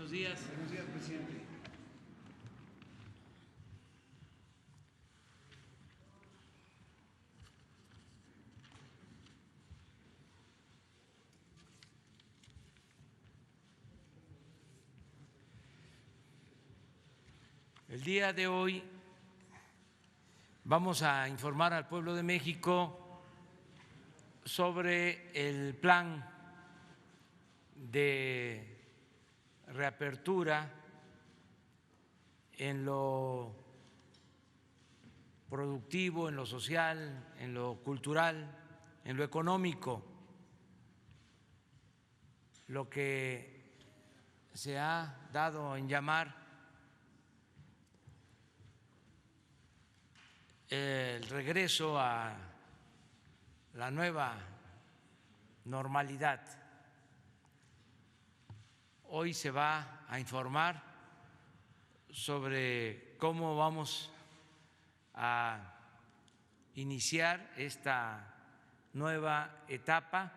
Buenos días. Buenos días, presidente. El día de hoy vamos a informar al pueblo de México sobre el plan de reapertura en lo productivo, en lo social, en lo cultural, en lo económico, lo que se ha dado en llamar el regreso a la nueva normalidad. Hoy se va a informar sobre cómo vamos a iniciar esta nueva etapa,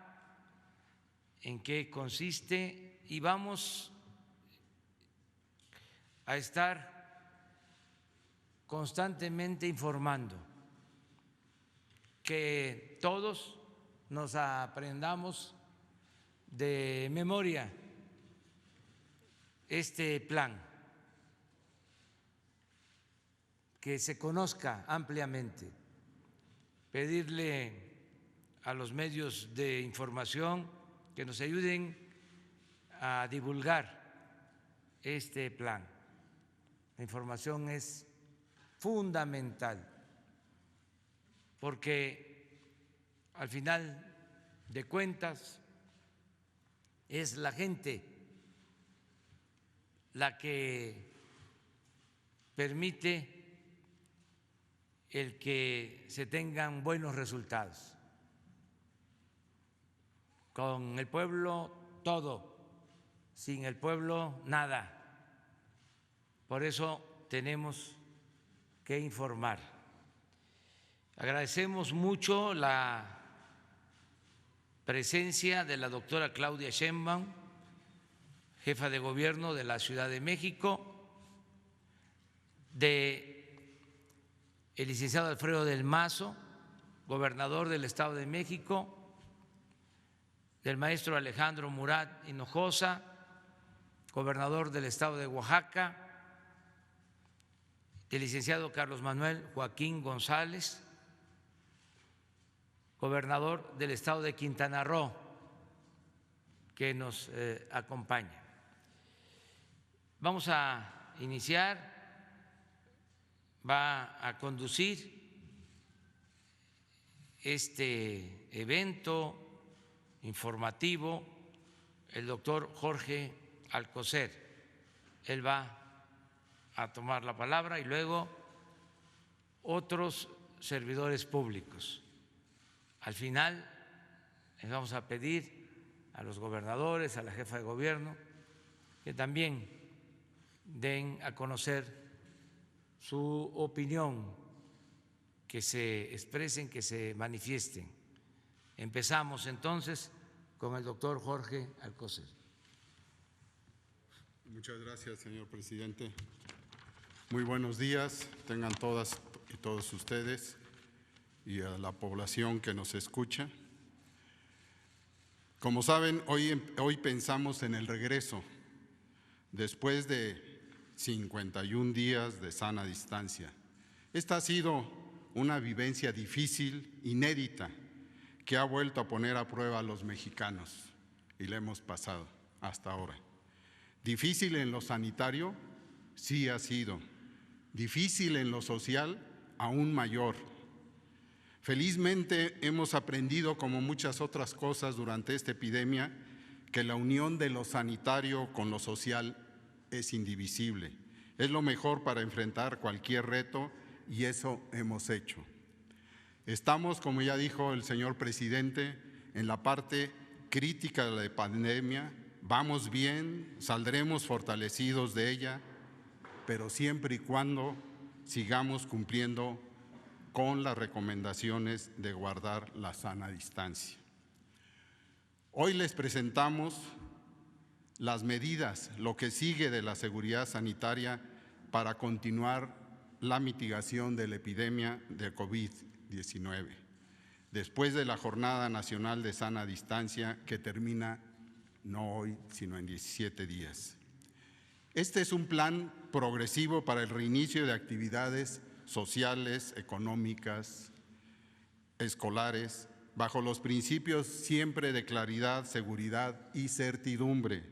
en qué consiste, y vamos a estar constantemente informando, que todos nos aprendamos de memoria este plan, que se conozca ampliamente, pedirle a los medios de información que nos ayuden a divulgar este plan. La información es fundamental, porque al final de cuentas es la gente la que permite el que se tengan buenos resultados. Con el pueblo todo, sin el pueblo nada. Por eso tenemos que informar. Agradecemos mucho la presencia de la doctora Claudia Sheinbaum, jefa de gobierno de la Ciudad de México, de el licenciado Alfredo del Mazo, gobernador del Estado de México, del maestro Alejandro Murat Hinojosa, gobernador del Estado de Oaxaca, del licenciado Carlos Manuel Joaquín González, gobernador del Estado de Quintana Roo, que nos acompaña. Vamos a iniciar, va a conducir este evento informativo el doctor Jorge Alcocer. Él va a tomar la palabra y luego otros servidores públicos. Al final les vamos a pedir a los gobernadores, a la jefa de gobierno, que también den a conocer su opinión, que se expresen, que se manifiesten. Empezamos entonces con el doctor Jorge Alcocer. Muchas gracias, señor presidente. Muy buenos días, tengan todas y todos ustedes y a la población que nos escucha. Como saben, hoy pensamos en el regreso, después de 51 días de sana distancia. Esta ha sido una vivencia difícil, inédita, que ha vuelto a poner a prueba a los mexicanos y la hemos pasado hasta ahora. Difícil en lo sanitario, sí ha sido. Difícil en lo social, aún mayor. Felizmente hemos aprendido, como muchas otras cosas durante esta epidemia, que la unión de lo sanitario con lo social es indivisible. Es lo mejor para enfrentar cualquier reto y eso hemos hecho. Estamos, como ya dijo el señor presidente, en la parte crítica de la pandemia. Vamos bien, saldremos fortalecidos de ella, pero siempre y cuando sigamos cumpliendo con las recomendaciones de guardar la sana distancia. Hoy les presentamos las medidas, lo que sigue de la seguridad sanitaria para continuar la mitigación de la epidemia de COVID-19, después de la Jornada Nacional de Sana Distancia que termina no hoy, sino en 17 días. Este es un plan progresivo para el reinicio de actividades sociales, económicas, escolares, bajo los principios siempre de claridad, seguridad y certidumbre.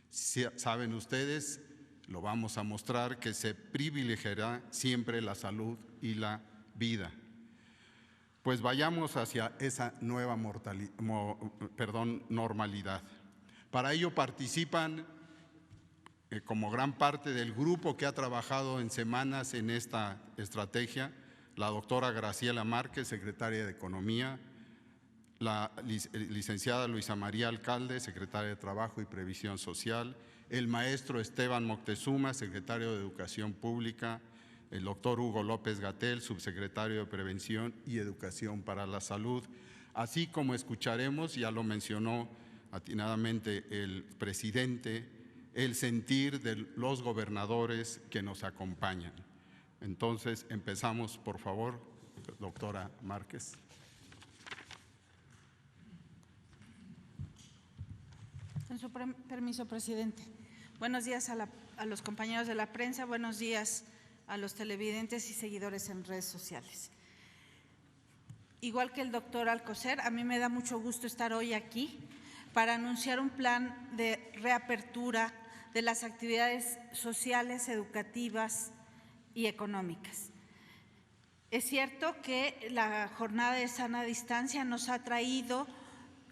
Saben ustedes, lo vamos a mostrar, que se privilegiará siempre la salud y la vida. Pues vayamos hacia esa nueva normalidad. Para ello participan como gran parte del grupo que ha trabajado en semanas en esta estrategia, la doctora Graciela Márquez, secretaria de Economía, la licenciada Luisa María Alcalde, secretaria de Trabajo y Previsión Social, el maestro Esteban Moctezuma, secretario de Educación Pública, el doctor Hugo López-Gatell, subsecretario de Prevención y Educación para la Salud, así como escucharemos, ya lo mencionó atinadamente el presidente, el sentir de los gobernadores que nos acompañan. Entonces, empezamos, por favor, doctora Márquez. Con su permiso, presidente. Buenos días a los compañeros de la prensa, buenos días a los televidentes y seguidores en redes sociales. Igual que el doctor Alcocer, a mí me da mucho gusto estar hoy aquí para anunciar un plan de reapertura de las actividades sociales, educativas y económicas. Es cierto que la jornada de sana distancia nos ha traído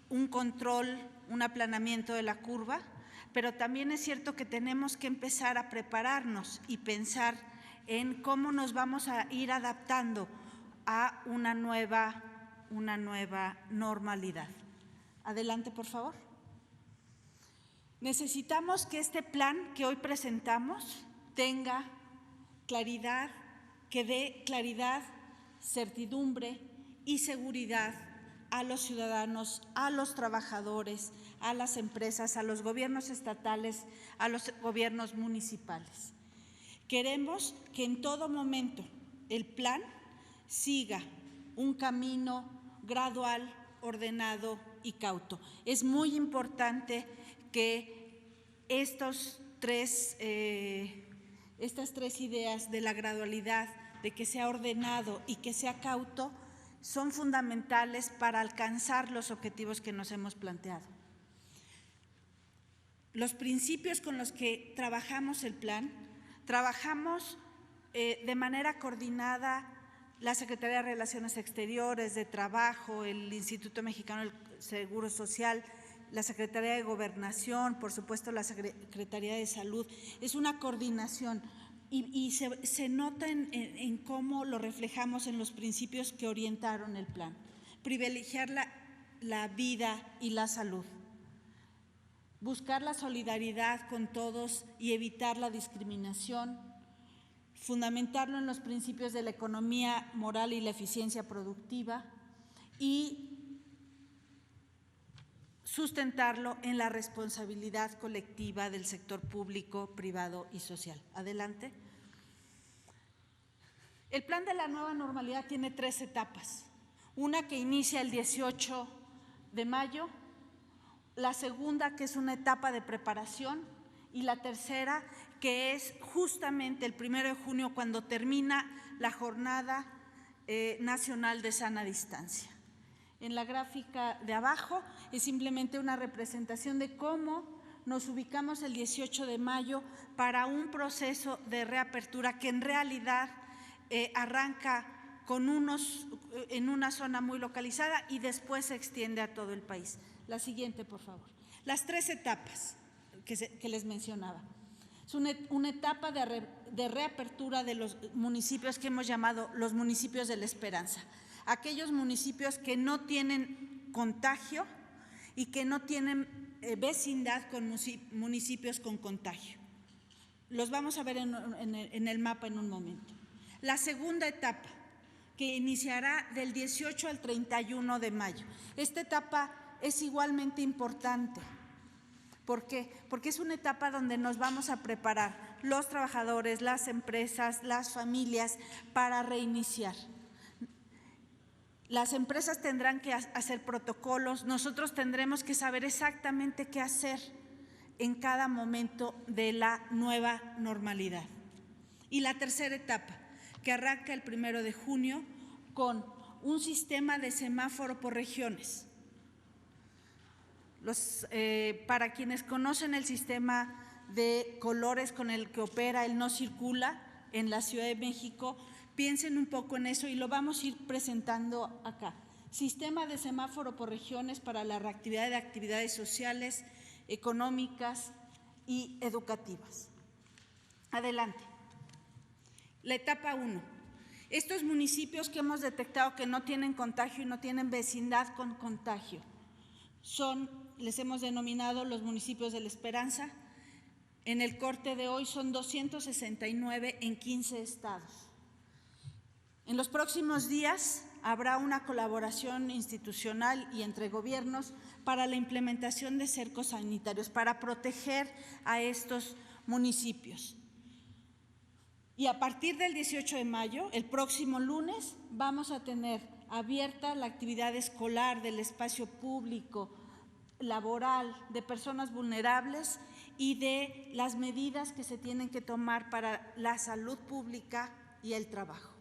un control, un aplanamiento de la curva, pero también es cierto que tenemos que empezar a prepararnos y pensar en cómo nos vamos a ir adaptando a una nueva normalidad. Adelante, por favor. Necesitamos que este plan que hoy presentamos tenga claridad, que dé claridad, certidumbre y seguridad a los ciudadanos, a los trabajadores, a las empresas, a los gobiernos estatales, a los gobiernos municipales. Queremos que en todo momento el plan siga un camino gradual, ordenado y cauto. Es muy importante que estas tres ideas de la gradualidad, de que sea ordenado y que sea cauto, son fundamentales para alcanzar los objetivos que nos hemos planteado. Los principios con los que trabajamos el plan, trabajamos de manera coordinada la Secretaría de Relaciones Exteriores, de Trabajo, el Instituto Mexicano del Seguro Social, la Secretaría de Gobernación, por supuesto la Secretaría de Salud. Es una coordinación y se nota en cómo lo reflejamos en los principios que orientaron el plan. Privilegiar la vida y la salud. Buscar la solidaridad con todos y evitar la discriminación. Fundamentarlo en los principios de la economía moral y la eficiencia productiva y sustentarlo en la responsabilidad colectiva del sector público, privado y social. Adelante. El plan de la nueva normalidad tiene 3 etapas. Una que inicia el 18 de mayo, la segunda que es una etapa de preparación y la tercera que es justamente el 1 de junio cuando termina la Jornada Nacional de Sana Distancia. En la gráfica de abajo es simplemente una representación de cómo nos ubicamos el 18 de mayo para un proceso de reapertura que en realidad arranca en una zona muy localizada y después se extiende a todo el país. La siguiente, por favor. Las 3 etapas que les mencionaba. Es una etapa de reapertura de los municipios que hemos llamado los municipios de la esperanza. Aquellos municipios que no tienen contagio y que no tienen vecindad con municipios con contagio. Los vamos a ver en el mapa en un momento. La segunda etapa, que iniciará del 18 al 31 de mayo. Esta etapa es igualmente importante ¿Por qué? Porque es una etapa donde nos vamos a preparar los trabajadores, las empresas, las familias para reiniciar. Las empresas tendrán que hacer protocolos, nosotros tendremos que saber exactamente qué hacer en cada momento de la nueva normalidad. Y la tercera etapa, que arranca el 1 de junio con un sistema de semáforo por regiones. Para quienes conocen el sistema de colores con el que opera el No Circula en la Ciudad de México, piensen un poco en eso y lo vamos a ir presentando acá. Sistema de semáforo por regiones para la reactividad de actividades sociales, económicas y educativas. Adelante. La etapa 1. Estos municipios que hemos detectado que no tienen contagio y no tienen vecindad con contagio les hemos denominado los municipios de la Esperanza. En el corte de hoy son 269 en 15 estados. En los próximos días habrá una colaboración institucional y entre gobiernos para la implementación de cercos sanitarios, para proteger a estos municipios. Y a partir del 18 de mayo, el próximo lunes, vamos a tener abierta la actividad escolar, del espacio público, laboral, de personas vulnerables y de las medidas que se tienen que tomar para la salud pública y el trabajo.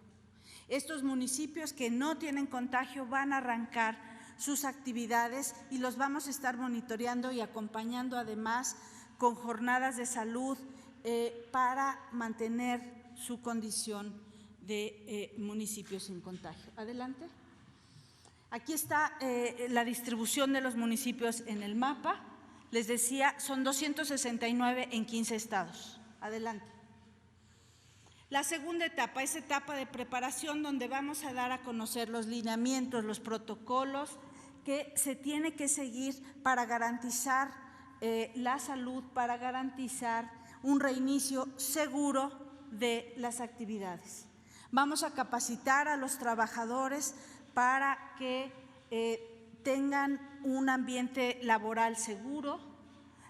Estos municipios que no tienen contagio van a arrancar sus actividades y los vamos a estar monitoreando y acompañando además con jornadas de salud para mantener su condición de municipios sin contagio. Adelante. Aquí está la distribución de los municipios en el mapa. Les decía, son 269 en 15 estados. Adelante. La segunda etapa es etapa de preparación, donde vamos a dar a conocer los lineamientos, los protocolos que se tiene que seguir para garantizar la salud, para garantizar un reinicio seguro de las actividades. Vamos a capacitar a los trabajadores para que tengan un ambiente laboral seguro,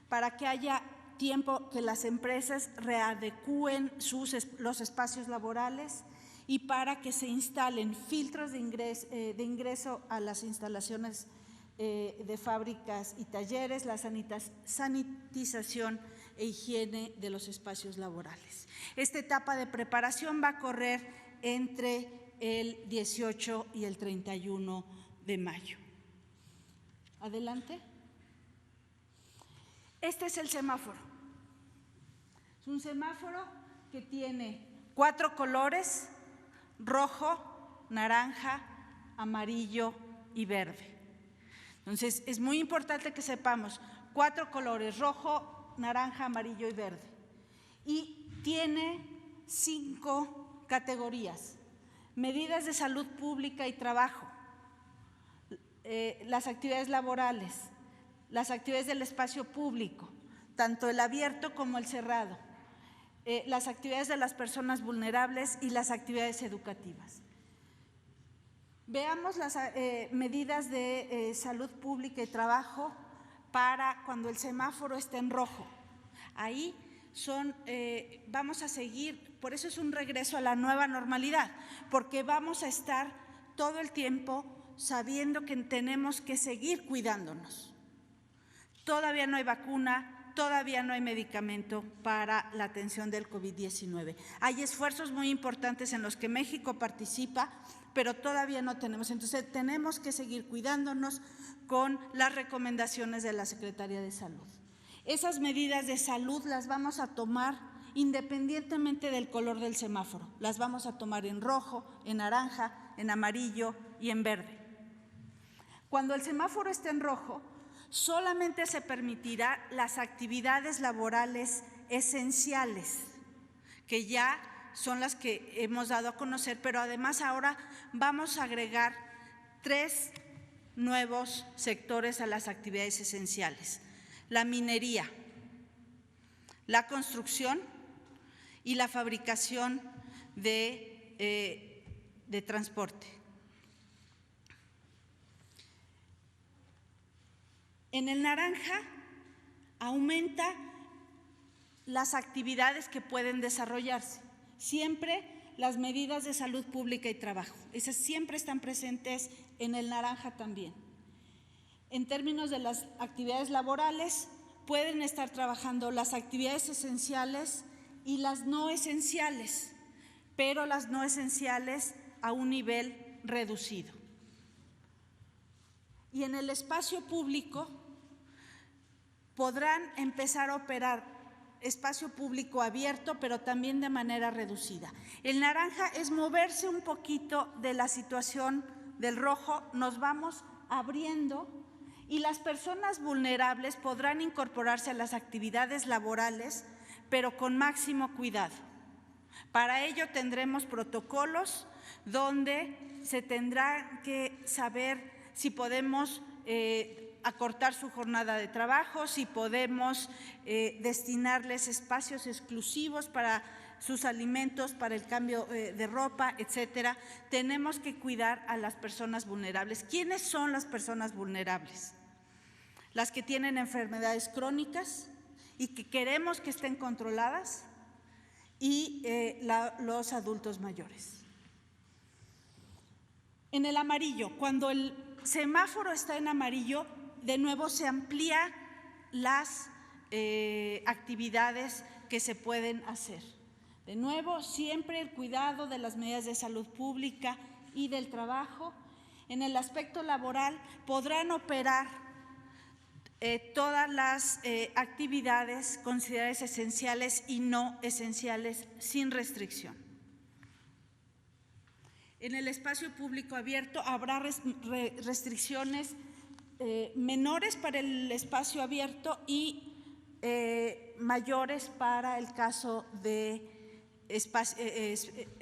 para que haya tiempo que las empresas readecúen los espacios laborales y para que se instalen filtros de ingreso a las instalaciones de fábricas y talleres, la sanitización e higiene de los espacios laborales. Esta etapa de preparación va a correr entre el 18 y el 31 de mayo. Adelante. Este es el semáforo. Es un semáforo que tiene 4 colores: rojo, naranja, amarillo y verde. Entonces, es muy importante que sepamos 4 colores: rojo, naranja, amarillo y verde. Y tiene 5 categorías: medidas de salud pública y trabajo, las actividades laborales, las actividades del espacio público, tanto el abierto como el cerrado, las actividades de las personas vulnerables y las actividades educativas. Veamos las medidas de salud pública y trabajo para cuando el semáforo esté en rojo. Ahí vamos a seguir, por eso es un regreso a la nueva normalidad, porque vamos a estar todo el tiempo sabiendo que tenemos que seguir cuidándonos. Todavía no hay vacuna, todavía no hay medicamento para la atención del COVID-19. Hay esfuerzos muy importantes en los que México participa, pero todavía no tenemos. Entonces, tenemos que seguir cuidándonos con las recomendaciones de la Secretaría de Salud. Esas medidas de salud las vamos a tomar independientemente del color del semáforo. Las vamos a tomar en rojo, en naranja, en amarillo y en verde. Cuando el semáforo esté en rojo, solamente se permitirá las actividades laborales esenciales, que ya son las que hemos dado a conocer, pero además ahora vamos a agregar 3 nuevos sectores a las actividades esenciales: la minería, la construcción y la fabricación de transporte. En el naranja aumenta las actividades que pueden desarrollarse. Siempre las medidas de salud pública y trabajo, esas siempre están presentes en el naranja también. En términos de las actividades laborales, pueden estar trabajando las actividades esenciales y las no esenciales, pero las no esenciales a un nivel reducido. Y en el espacio público podrán empezar a operar espacio público abierto, pero también de manera reducida. El naranja es moverse un poquito de la situación del rojo, nos vamos abriendo y las personas vulnerables podrán incorporarse a las actividades laborales, pero con máximo cuidado. Para ello tendremos protocolos donde se tendrá que saber si podemos acortar su jornada de trabajo, si podemos destinarles espacios exclusivos para sus alimentos, para el cambio de ropa, etcétera. Tenemos que cuidar a las personas vulnerables. ¿Quiénes son las personas vulnerables? Las que tienen enfermedades crónicas y que queremos que estén controladas, y los adultos mayores. En el amarillo, cuando el semáforo está en amarillo, de nuevo se amplía las actividades que se pueden hacer. De nuevo, siempre el cuidado de las medidas de salud pública y del trabajo. En el aspecto laboral podrán operar todas las actividades consideradas esenciales y no esenciales sin restricción. En el espacio público abierto habrá restricciones menores para el espacio abierto y mayores para el caso del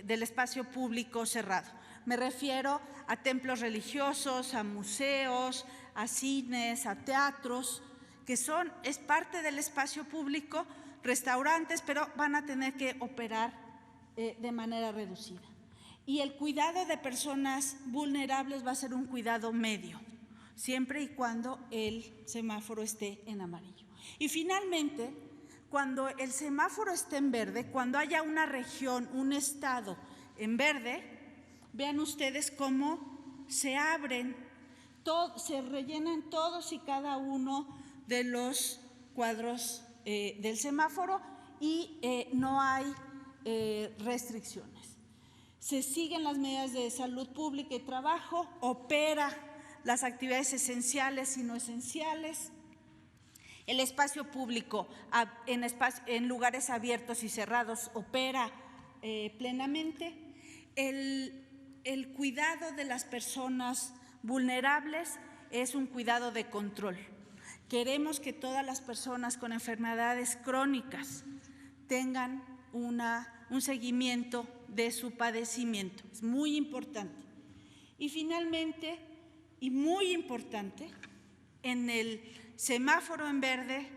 espacio público cerrado. Me refiero a templos religiosos, a museos, a cines, a teatros, que es parte del espacio público, restaurantes, pero van a tener que operar de manera reducida. Y el cuidado de personas vulnerables va a ser un cuidado medio, siempre y cuando el semáforo esté en amarillo. Y finalmente, cuando el semáforo esté en verde, cuando haya una región, un estado en verde, vean ustedes cómo se abren, se rellenan todos y cada uno de los cuadros del semáforo y no hay restricciones. Se siguen las medidas de salud pública y trabajo, opera las actividades esenciales y no esenciales. El espacio público en lugares abiertos y cerrados opera plenamente. El cuidado de las personas vulnerables es un cuidado de control. Queremos que todas las personas con enfermedades crónicas tengan un seguimiento de su padecimiento. Es muy importante. Y finalmente, y muy importante, en el semáforo en verde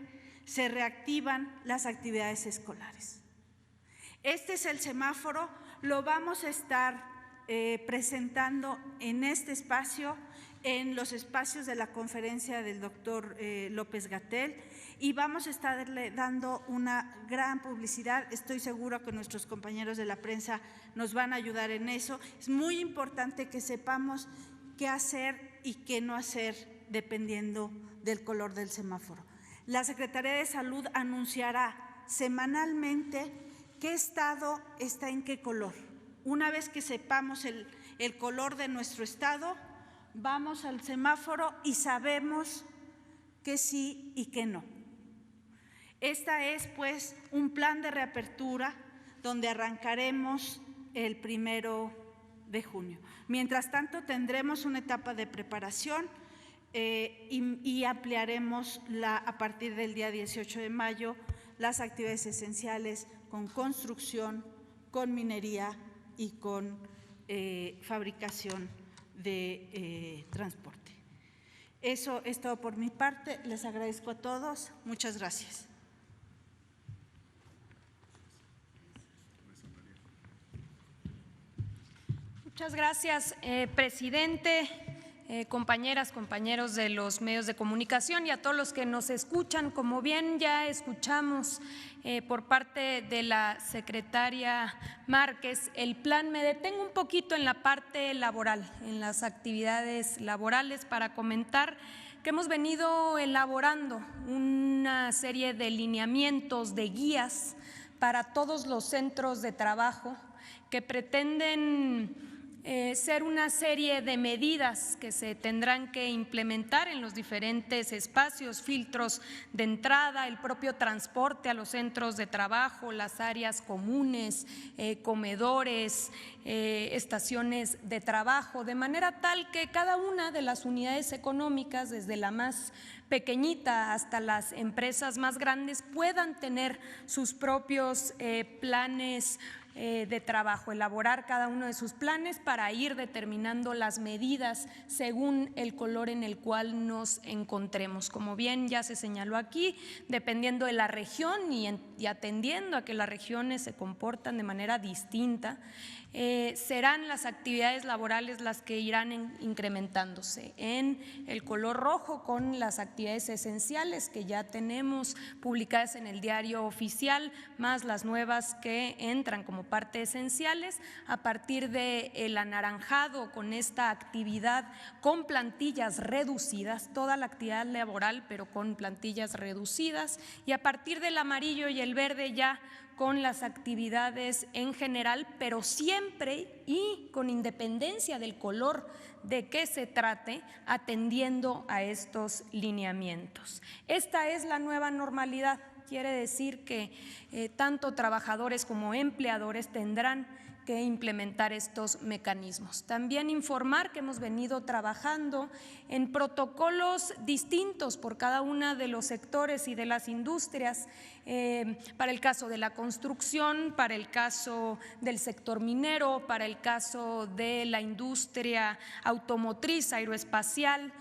se reactivan las actividades escolares. Este es el semáforo, lo vamos a estar presentando en este espacio, en los espacios de la conferencia del doctor López-Gatell, y vamos a estarle dando una gran publicidad. Estoy segura que nuestros compañeros de la prensa nos van a ayudar en eso. Es muy importante que sepamos qué hacer y qué no hacer dependiendo del color del semáforo. La Secretaría de Salud anunciará semanalmente qué estado está en qué color. Una vez que sepamos el color de nuestro estado, vamos al semáforo y sabemos que sí y que no. Esta es, pues, un plan de reapertura donde arrancaremos el 1 de junio. Mientras tanto, tendremos una etapa de preparación y ampliaremos a partir del día 18 de mayo las actividades esenciales con construcción, con minería y con fabricación de transporte. Eso es todo por mi parte. Les agradezco a todos. Muchas gracias. Muchas gracias, presidente. compañeras, compañeros de los medios de comunicación y a todos los que nos escuchan. Como bien ya escuchamos por parte de la secretaria Márquez, el plan, me detengo un poquito en la parte laboral, en las actividades laborales, para comentar que hemos venido elaborando una serie de lineamientos, de guías para todos los centros de trabajo que pretenden ser una serie de medidas que se tendrán que implementar en los diferentes espacios, filtros de entrada, el propio transporte a los centros de trabajo, las áreas comunes, comedores, estaciones de trabajo, de manera tal que cada una de las unidades económicas, desde la más pequeñita hasta las empresas más grandes, puedan tener sus propios planes de trabajo, elaborar cada uno de sus planes para ir determinando las medidas según el color en el cual nos encontremos. Como bien ya se señaló aquí, dependiendo de la región y atendiendo a que las regiones se comportan de manera distinta, serán las actividades laborales las que irán incrementándose. En el color rojo, con las actividades esenciales que ya tenemos publicadas en el Diario Oficial, más las nuevas que entran como parte esenciales. A partir del anaranjado, con esta actividad con plantillas reducidas, toda la actividad laboral pero con plantillas reducidas, y a partir del amarillo y el verde ya con las actividades en general, pero siempre y con independencia del color de qué se trate, atendiendo a estos lineamientos. Esta es la nueva normalidad. Quiere decir que tanto trabajadores como empleadores tendrán que implementar estos mecanismos. También informar que hemos venido trabajando en protocolos distintos por cada uno de los sectores y de las industrias, para el caso de la construcción, para el caso del sector minero, para el caso de la industria automotriz, aeroespacial,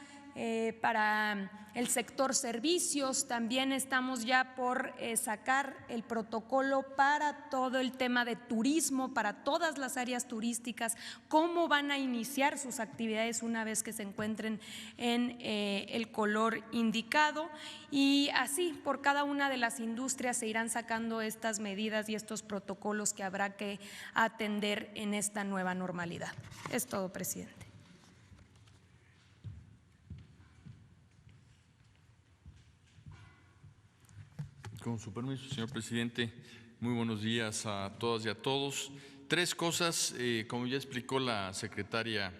para el sector servicios. También estamos ya por sacar el protocolo para todo el tema de turismo, para todas las áreas turísticas, cómo van a iniciar sus actividades una vez que se encuentren en el color indicado, y así por cada una de las industrias se irán sacando estas medidas y estos protocolos que habrá que atender en esta nueva normalidad. Es todo, presidente. Con su permiso, señor presidente, muy buenos días a todas y a todos. Tres cosas, como ya explicó la secretaria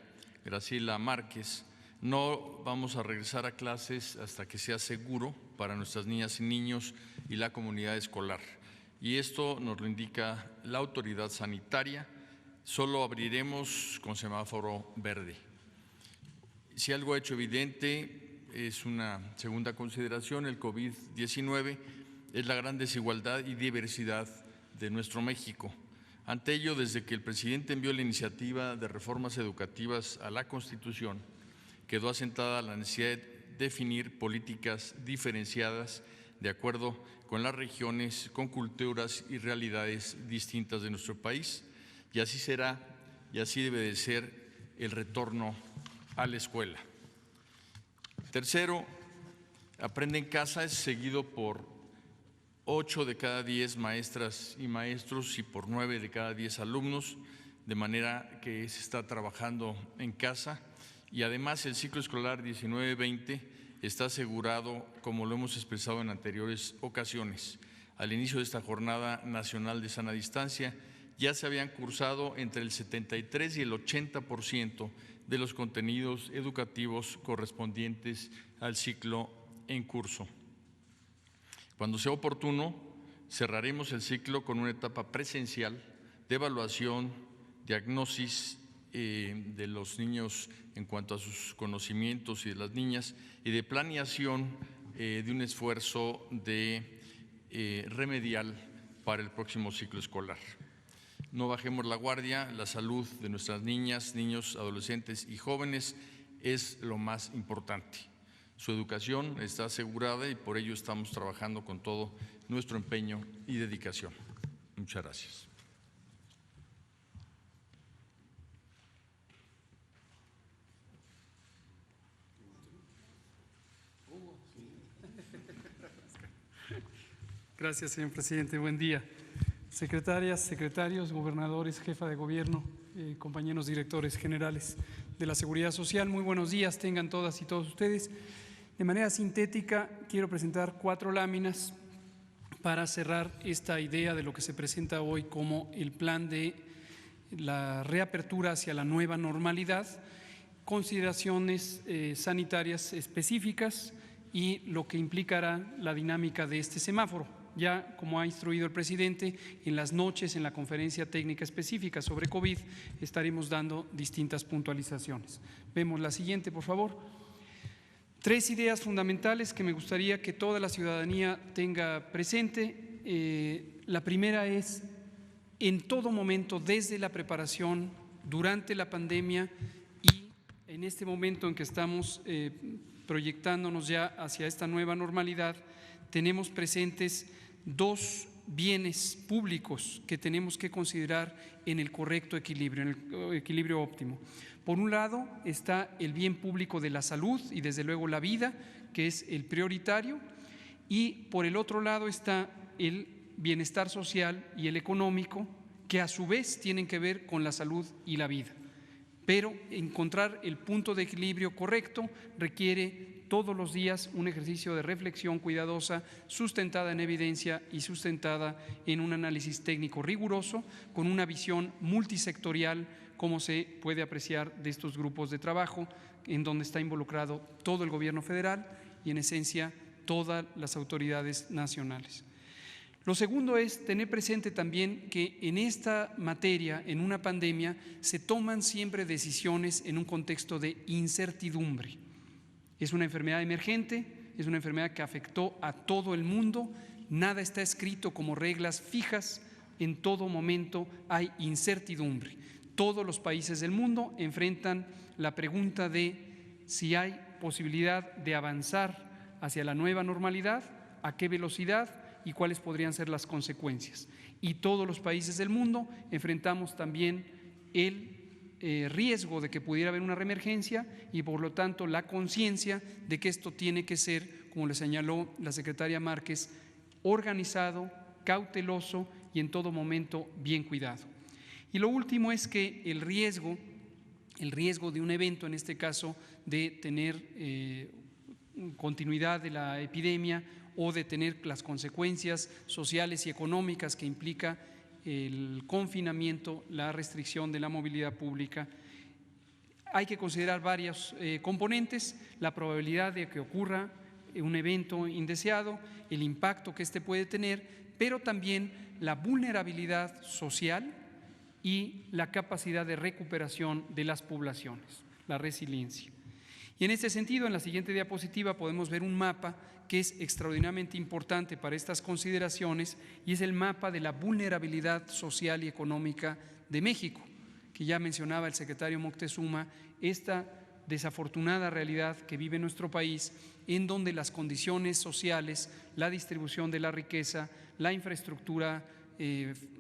Graciela Márquez, no vamos a regresar a clases hasta que sea seguro para nuestras niñas y niños y la comunidad escolar. Y esto nos lo indica la autoridad sanitaria. Solo abriremos con semáforo verde. Si algo ha hecho evidente, es una segunda consideración, el COVID-19, es la gran desigualdad y diversidad de nuestro México. Ante ello, desde que el presidente envió la iniciativa de reformas educativas a la Constitución, quedó asentada la necesidad de definir políticas diferenciadas de acuerdo con las regiones, con culturas y realidades distintas de nuestro país, y así será y así debe de ser el retorno a la escuela. Tercero, Aprende en Casa es seguido por 8 de cada 10 maestras y maestros y por 9 de cada 10 alumnos, de manera que se está trabajando en casa, y además el ciclo escolar 19-20 está asegurado, como lo hemos expresado en anteriores ocasiones. Al inicio de esta Jornada Nacional de Sana Distancia ya se habían cursado entre el 73 y el 80% de los contenidos educativos correspondientes al ciclo en curso. Cuando sea oportuno, cerraremos el ciclo con una etapa presencial de evaluación, diagnosis de los niños en cuanto a sus conocimientos y de las niñas, y de planeación de un esfuerzo de remedial para el próximo ciclo escolar. No bajemos la guardia, la salud de nuestras niñas, niños, adolescentes y jóvenes es lo más importante. Su educación está asegurada y por ello estamos trabajando con todo nuestro empeño y dedicación. Muchas gracias. Gracias, señor presidente. Buen día. Secretarias, secretarios, gobernadores, jefa de gobierno, compañeros directores generales de la Seguridad Social, muy buenos días tengan todas y todos ustedes. De manera sintética, quiero presentar 4 láminas para cerrar esta idea de lo que se presenta hoy como el plan de la reapertura hacia la nueva normalidad, consideraciones sanitarias específicas y lo que implicará la dinámica de este semáforo. Ya, como ha instruido el presidente, en las noches, en la conferencia técnica específica sobre COVID, estaremos dando distintas puntualizaciones. Vemos la siguiente, por favor. 3 ideas fundamentales que me gustaría que toda la ciudadanía tenga presente. La primera es, en todo momento, desde la preparación, durante la pandemia y en este momento en que estamos proyectándonos ya hacia esta nueva normalidad, tenemos presentes 2 bienes públicos que tenemos que considerar en el correcto equilibrio, en el equilibrio óptimo. Por un lado está el bien público de la salud y desde luego la vida, que es el prioritario, y por el otro lado está el bienestar social y el económico, que a su vez tienen que ver con la salud y la vida. Pero encontrar el punto de equilibrio correcto requiere todos los días un ejercicio de reflexión cuidadosa, sustentada en evidencia y sustentada en un análisis técnico riguroso, con una visión multisectorial, como se puede apreciar de estos grupos de trabajo, en donde está involucrado todo el gobierno federal y en esencia todas las autoridades nacionales. Lo segundo es tener presente también que en esta materia, en una pandemia, se toman siempre decisiones en un contexto de incertidumbre. Es una enfermedad emergente, es una enfermedad que afectó a todo el mundo, nada está escrito como reglas fijas, en todo momento hay incertidumbre. Todos los países del mundo enfrentan la pregunta de si hay posibilidad de avanzar hacia la nueva normalidad, a qué velocidad y cuáles podrían ser las consecuencias. Y todos los países del mundo enfrentamos también el riesgo de que pudiera haber una reemergencia y por lo tanto la conciencia de que esto tiene que ser, como le señaló la secretaria Márquez, organizado, cauteloso y en todo momento bien cuidado. Y lo último es que el riesgo de un evento, en este caso de tener continuidad de la epidemia o de tener las consecuencias sociales y económicas que implica el confinamiento, la restricción de la movilidad pública. Hay que considerar varios componentes: la probabilidad de que ocurra un evento indeseado, el impacto que éste puede tener, pero también la vulnerabilidad social y la capacidad de recuperación de las poblaciones, la resiliencia. Y en este sentido, en la siguiente diapositiva podemos ver un mapa que es extraordinariamente importante para estas consideraciones y es el mapa de la vulnerabilidad social y económica de México, que ya mencionaba el secretario Moctezuma, esta desafortunada realidad que vive nuestro país, en donde las condiciones sociales, la distribución de la riqueza, la infraestructura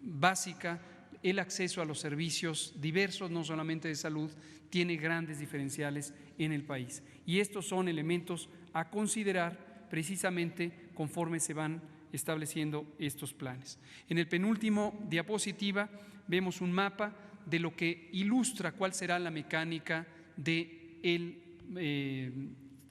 básica, el acceso a los servicios diversos, no solamente de salud, tiene grandes diferenciales en el país. Y estos son elementos a considerar precisamente conforme se van estableciendo estos planes. En el penúltimo diapositiva vemos un mapa de lo que ilustra cuál será la mecánica de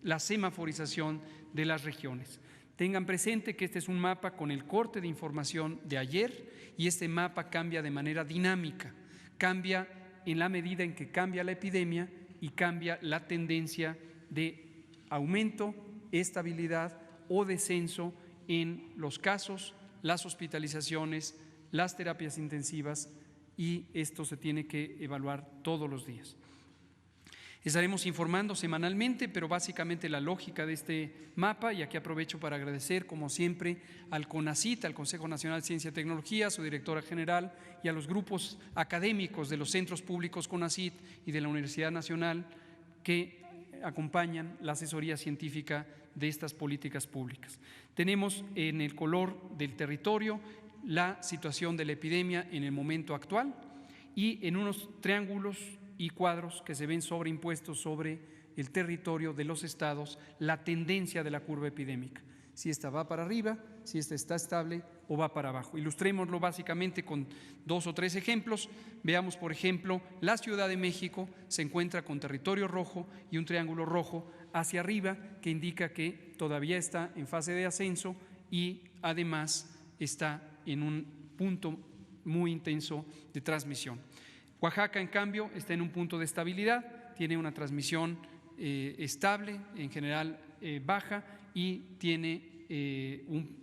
la semaforización de las regiones. Tengan presente que este es un mapa con el corte de información de ayer y este mapa cambia de manera dinámica, cambia en la medida en que cambia la epidemia y cambia la tendencia de aumento, estabilidad o descenso en los casos, las hospitalizaciones, las terapias intensivas, y esto se tiene que evaluar todos los días. Estaremos informando semanalmente, pero básicamente la lógica de este mapa, y aquí aprovecho para agradecer como siempre al CONACYT, al Consejo Nacional de Ciencia y Tecnología, a su directora general y a los grupos académicos de los centros públicos CONACYT y de la Universidad Nacional que acompañan la asesoría científica de estas políticas públicas. Tenemos en el color del territorio la situación de la epidemia en el momento actual y en unos triángulos y cuadros que se ven sobreimpuestos sobre el territorio de los estados la tendencia de la curva epidémica. si esta va para arriba, si esta está estable o va para abajo. Ilustrémoslo básicamente con 2 o 3 ejemplos. Veamos, por ejemplo, la Ciudad de México se encuentra con territorio rojo y un triángulo rojo hacia arriba que indica que todavía está en fase de ascenso y además está en un punto muy intenso de transmisión. Oaxaca, en cambio, está en un punto de estabilidad, tiene una transmisión estable, en general baja, y tiene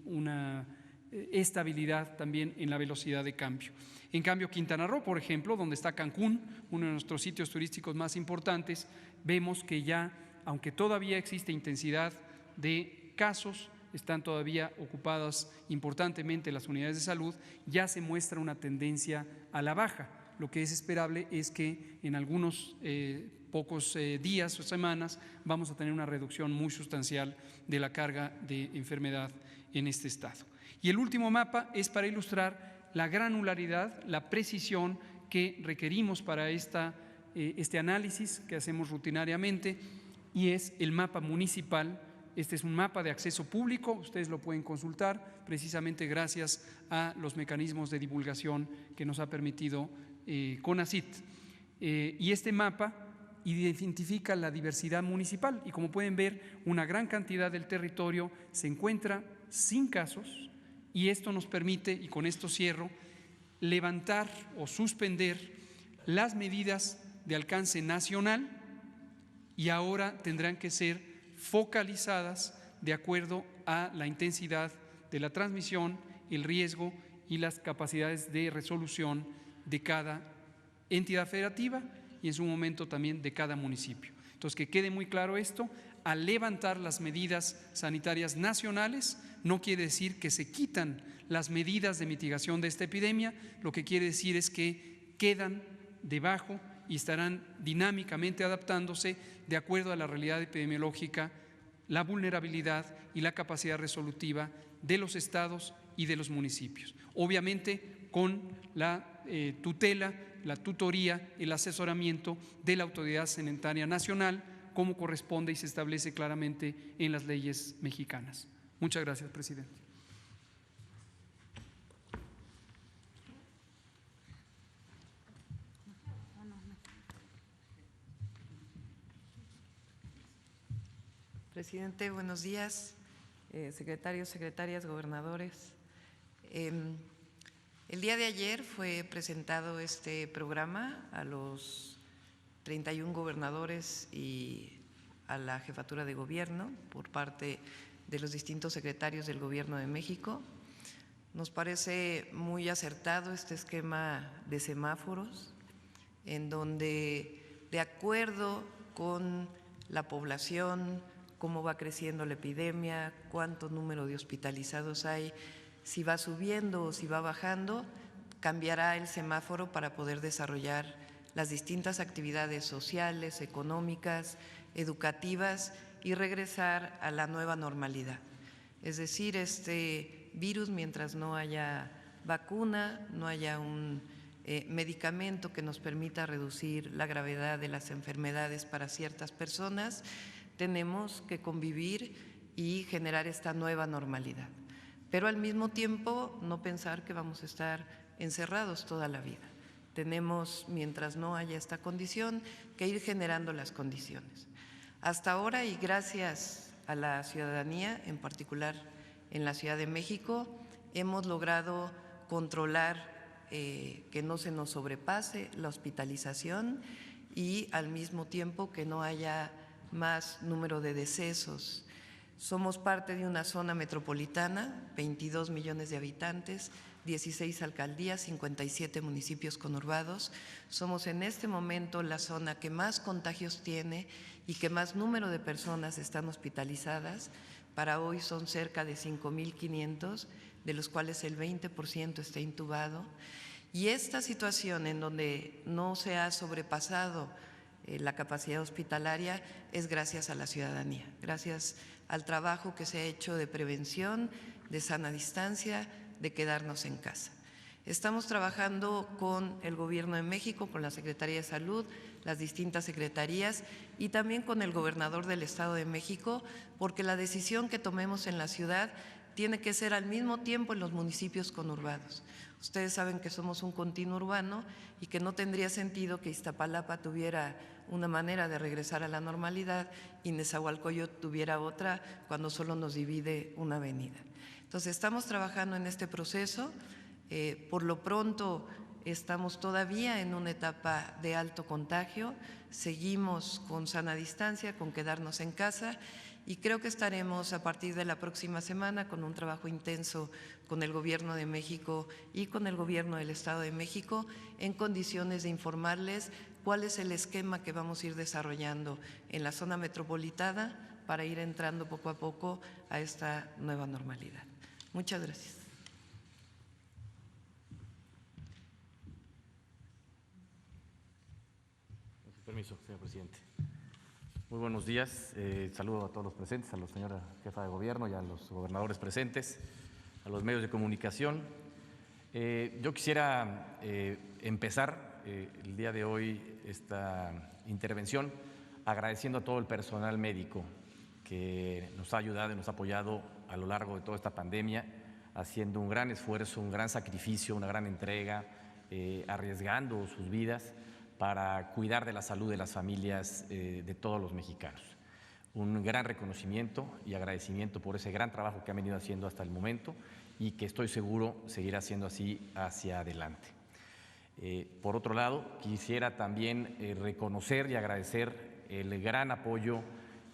una estabilidad también en la velocidad de cambio. En cambio, Quintana Roo, por ejemplo, donde está Cancún, uno de nuestros sitios turísticos más importantes, vemos que ya, aunque todavía existe intensidad de casos, están todavía ocupadas importantemente las unidades de salud, ya se muestra una tendencia a la baja. Lo que es esperable es que en algunos pocos días o semanas vamos a tener una reducción muy sustancial de la carga de enfermedad en este estado. Y el último mapa es para ilustrar la granularidad, la precisión que requerimos para este análisis que hacemos rutinariamente, y es el mapa municipal. Este es un mapa de acceso público, ustedes lo pueden consultar precisamente gracias a los mecanismos de divulgación que nos ha permitido CONACYT. Y este mapa identifica la diversidad municipal y, como pueden ver, una gran cantidad del territorio se encuentra sin casos, y esto nos permite, y con esto cierro, levantar o suspender las medidas de alcance nacional, y ahora tendrán que ser focalizadas de acuerdo a la intensidad de la transmisión, el riesgo y las capacidades de resolución de cada entidad federativa y en su momento también de cada municipio. Entonces, que quede muy claro esto: al levantar las medidas sanitarias nacionales no quiere decir que se quitan las medidas de mitigación de esta epidemia, lo que quiere decir es que quedan debajo y estarán dinámicamente adaptándose de acuerdo a la realidad epidemiológica, la vulnerabilidad y la capacidad resolutiva de los estados y de los municipios. Obviamente con la tutela, la tutoría, el asesoramiento de la Autoridad Sanitaria Nacional, como corresponde y se establece claramente en las leyes mexicanas. Muchas gracias, presidente. Presidente, buenos días, secretarios, secretarias, gobernadores. El día de ayer fue presentado este programa a los 31 gobernadores y a la jefatura de gobierno por parte de los distintos secretarios del Gobierno de México. Nos parece muy acertado este esquema de semáforos, en donde, de acuerdo con la población, cómo va creciendo la epidemia, cuánto número de hospitalizados hay, si va subiendo o si va bajando, cambiará el semáforo para poder desarrollar las distintas actividades sociales, económicas, educativas y regresar a la nueva normalidad. Es decir, este virus, mientras no haya vacuna, no haya un medicamento que nos permita reducir la gravedad de las enfermedades para ciertas personas, tenemos que convivir y generar esta nueva normalidad. Pero al mismo tiempo no pensar que vamos a estar encerrados toda la vida. Tenemos, mientras no haya esta condición, que ir generando las condiciones. Hasta ahora, y gracias a la ciudadanía, en particular en la Ciudad de México, hemos logrado controlar que no se nos sobrepase la hospitalización y al mismo tiempo que no haya más número de decesos. Somos parte de una zona metropolitana, 22 millones de habitantes, 16 alcaldías, 57 municipios conurbados. Somos en este momento la zona que más contagios tiene y que más número de personas están hospitalizadas. Para hoy son cerca de 5.500, de los cuales el 20% está intubado. Y esta situación en donde no se ha sobrepasado la capacidad hospitalaria es gracias a la ciudadanía, gracias al trabajo que se ha hecho de prevención, de sana distancia, de quedarnos en casa. Estamos trabajando con el Gobierno de México, con la Secretaría de Salud, las distintas secretarías y también con el gobernador del Estado de México, porque la decisión que tomemos en la ciudad tiene que ser al mismo tiempo en los municipios conurbados. Ustedes saben que somos un continuo urbano y que no tendría sentido que Iztapalapa tuviera una manera de regresar a la normalidad y Nezahualcóyotl tuviera otra cuando solo nos divide una avenida. Entonces, estamos trabajando en este proceso. Por lo pronto, estamos todavía en una etapa de alto contagio, seguimos con sana distancia, con quedarnos en casa y creo que estaremos a partir de la próxima semana con un trabajo intenso con el Gobierno de México y con el Gobierno del Estado de México en condiciones de informarles cuál es el esquema que vamos a ir desarrollando en la zona metropolitana para ir entrando poco a poco a esta nueva normalidad. Muchas gracias. Permiso, señor presidente. Muy buenos días. Saludo a todos los presentes, a la señora jefa de gobierno y a los gobernadores presentes, a los medios de comunicación. Yo quisiera empezar el día de hoy esta intervención agradeciendo a todo el personal médico que nos ha ayudado y nos ha apoyado a lo largo de toda esta pandemia, haciendo un gran esfuerzo, un gran sacrificio, una gran entrega, arriesgando sus vidas para cuidar de la salud de las familias de todos los mexicanos. Un gran reconocimiento y agradecimiento por ese gran trabajo que han venido haciendo hasta el momento y que estoy seguro seguirá siendo así hacia adelante. Por otro lado, quisiera también reconocer y agradecer el gran apoyo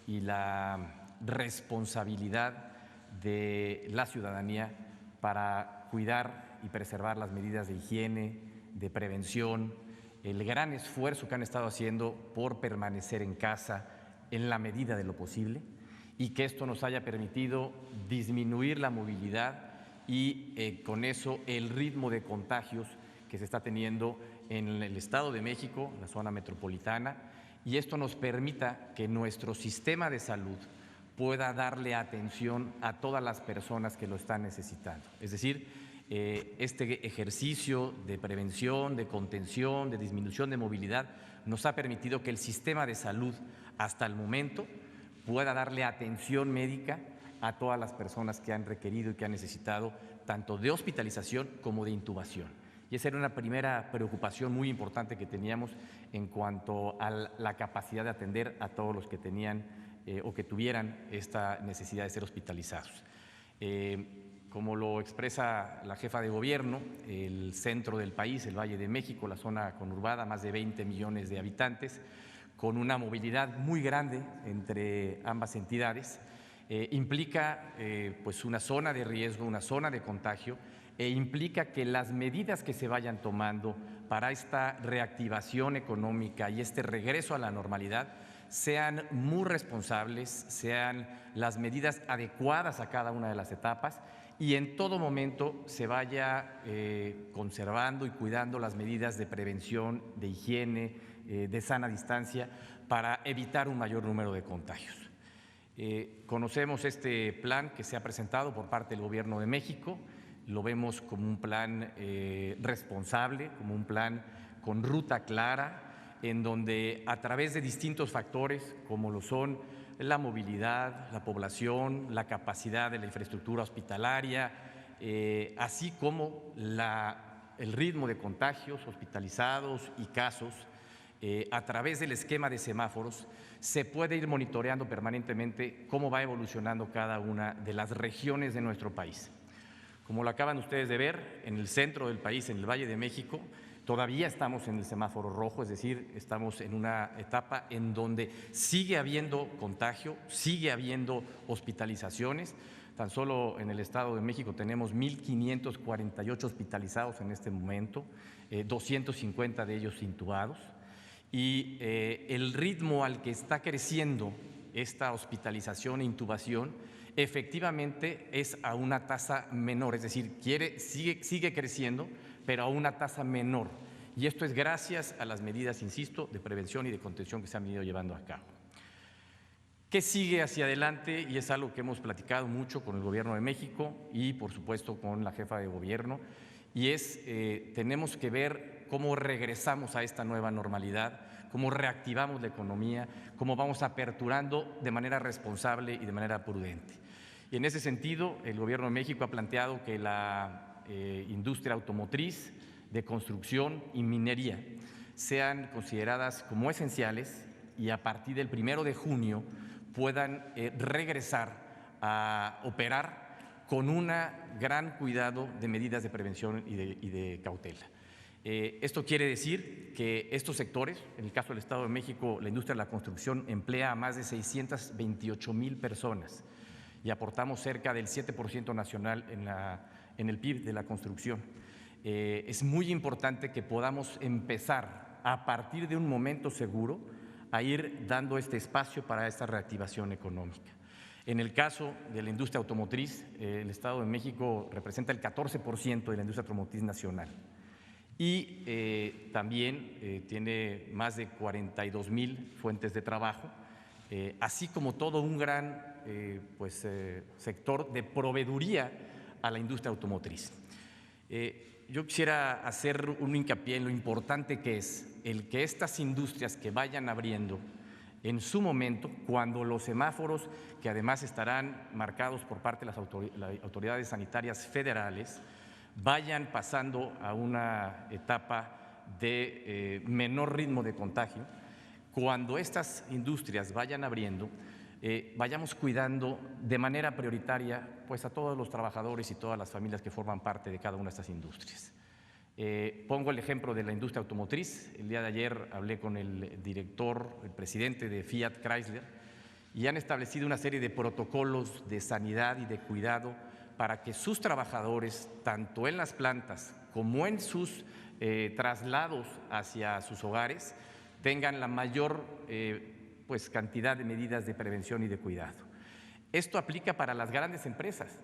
y la responsabilidad de la ciudadanía para cuidar y preservar las medidas de higiene, de prevención, el gran esfuerzo que han estado haciendo por permanecer en casa en la medida de lo posible y que esto nos haya permitido disminuir la movilidad y con eso el ritmo de contagios que se está teniendo en el Estado de México, la zona metropolitana, y esto nos permita que nuestro sistema de salud pueda darle atención a todas las personas que lo están necesitando. Es decir, este ejercicio de prevención, de contención, de disminución de movilidad nos ha permitido que el sistema de salud hasta el momento pueda darle atención médica a todas las personas que han requerido y que han necesitado tanto de hospitalización como de intubación. Y esa era una primera preocupación muy importante que teníamos en cuanto a la capacidad de atender a todos los que tenían o que tuvieran esta necesidad de ser hospitalizados. Como lo expresa la jefa de gobierno, el centro del país, el Valle de México, la zona conurbada, más de 20 millones de habitantes, con una movilidad muy grande entre ambas entidades, implica pues una zona de riesgo, una zona de contagio, e implica que las medidas que se vayan tomando para esta reactivación económica y este regreso a la normalidad sean muy responsables, sean las medidas adecuadas a cada una de las etapas y en todo momento se vaya conservando y cuidando las medidas de prevención, de higiene, de sana distancia para evitar un mayor número de contagios. Conocemos este plan que se ha presentado por parte del Gobierno de México, lo vemos como un plan responsable, como un plan con ruta clara, en donde a través de distintos factores, como lo son la movilidad, la población, la capacidad de la infraestructura hospitalaria, así como el ritmo de contagios, hospitalizados y casos, a través del esquema de semáforos, se puede ir monitoreando permanentemente cómo va evolucionando cada una de las regiones de nuestro país. Como lo acaban ustedes de ver, en el centro del país, en el Valle de México, todavía estamos en el semáforo rojo, es decir, estamos en una etapa en donde sigue habiendo contagio, sigue habiendo hospitalizaciones. Tan solo en el Estado de México tenemos 1.548 hospitalizados en este momento, 250 de ellos intubados. Y el ritmo al que está creciendo esta hospitalización e intubación efectivamente es a una tasa menor, es decir, sigue creciendo, pero a una tasa menor. Y esto es gracias a las medidas, insisto, de prevención y de contención que se han venido llevando a cabo. ¿Qué sigue hacia adelante? Y es algo que hemos platicado mucho con el Gobierno de México y, por supuesto, con la jefa de gobierno, y es tenemos que ver cómo regresamos a esta nueva normalidad, cómo reactivamos la economía, cómo vamos aperturando de manera responsable y de manera prudente. Y en ese sentido, el Gobierno de México ha planteado que la industria automotriz, de construcción y minería sean consideradas como esenciales y a partir del 1 de junio puedan regresar a operar con un gran cuidado de medidas de prevención y de cautela. Esto quiere decir que estos sectores, en el caso del Estado de México, la industria de la construcción emplea a más de 628,000 personas y aportamos cerca del 7% nacional en el PIB de la construcción. Es muy importante que podamos empezar a partir de un momento seguro a ir dando este espacio para esta reactivación económica. En el caso de la industria automotriz, el Estado de México representa el 14% de la industria automotriz nacional y también tiene más de 42,000 fuentes de trabajo, así como todo un gran sector de proveeduría a la industria automotriz. Yo quisiera hacer un hincapié en lo importante que es el que estas industrias que vayan abriendo en su momento, cuando los semáforos, que además estarán marcados por parte de las autoridades sanitarias federales, vayan pasando a una etapa de menor ritmo de contagio, cuando estas industrias vayan abriendo, vayamos cuidando de manera prioritaria pues, a todos los trabajadores y todas las familias que forman parte de cada una de estas industrias. Pongo el ejemplo de la industria automotriz. El día de ayer hablé con el director, el presidente de Fiat Chrysler, y han establecido una serie de protocolos de sanidad y de cuidado para que sus trabajadores, tanto en las plantas como en sus traslados hacia sus hogares, tengan la mayor cantidad de medidas de prevención y de cuidado. Esto aplica para las grandes empresas.